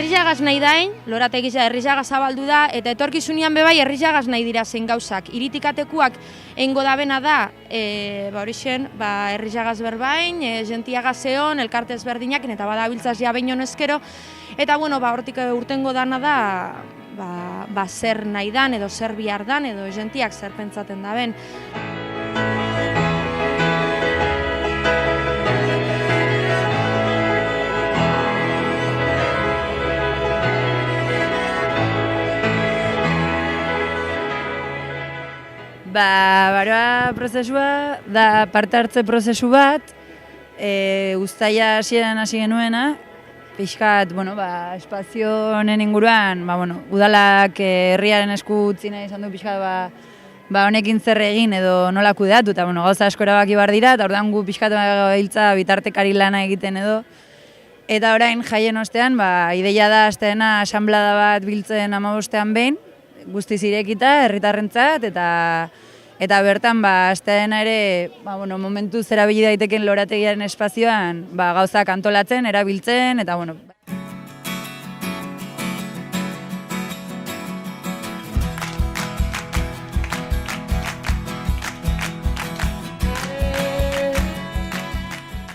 herriagaz nahi dain, lorategia herriaga zabaldu da, eta etorkizunean bebai herriagaz nahi dira zen gauzak. Iritikatekuak eingo dabena da, horixen, herriagaz berbain, gentiagaz egon, elkarte ezberdinak, eta badabiltzaz ja behin honezkero, eta hortik urtengo dana da, zer nahi dan, edo zer bihar dan, edo gentiak zer pentsaten da ben. Baroa prozesua da parte hartze prozesu bat, uztaila hasieran hasi genuena, pixkat, espazio honen inguruan, udalak herriaren esku utzi nahi izan du pixkat, honekin zer egin edo nola kudeatu, eta gauza asko erabaki behar dira, eta orduan gu pixkat hiltza bitartekari lana egiten edo. Eta orain jaien ostean, ideia da asteena asanblada bat biltzen 15ean behin, guztiz irekita, herritarrentzat, eta bertan asteena ere momentuz erabili daiteken lorategiaren espazioan gauzak antolatzen, erabiltzen, eta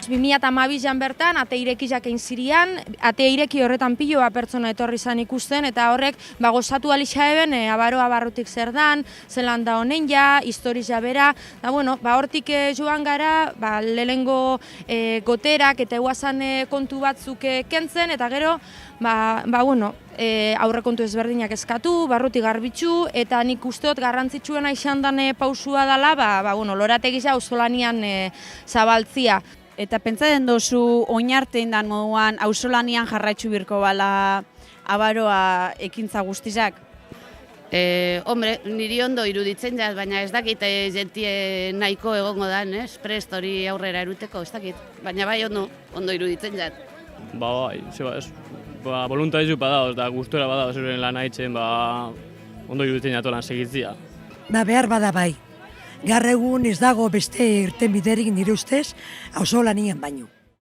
Bimila eta amabizan bertan, ate irekizak egin zirian, ate ireki horretan piloa pertsona etorri zan ikusten, eta horrek gozatu alixa eben, abaroa barrutik zer dan, zelan da honen ja, historiz jabera, hortik joan gara, lehengo goterak eta eguazan kontu batzuk kentzen, eta gero, aurrekontu ezberdinak eskatu, barrutik garbitzu, eta nik usteot garrantzitsuena izan dan pausua dela, lorategiza auzolanian zabaltzia. Eta pentsatzen dozu oinartein dan moduan auzolanian jarraitzu birko bala abaroa ekintza guztizak? Niri ondo iruditzen jaz, baina ez dakit jentie nahiko egongo dan, prest hori aurrera eruteko, ez dakit. Baina bai ondo iruditzen jaz. Bai, voluntarizu badaoz, da gustora badaoz euren lan haitzen, ondo iruditzen jatolan segitzia. Behar bada bai. Gaur egun ez dago beste irtenbiderik nire ustez, auzolanian baino.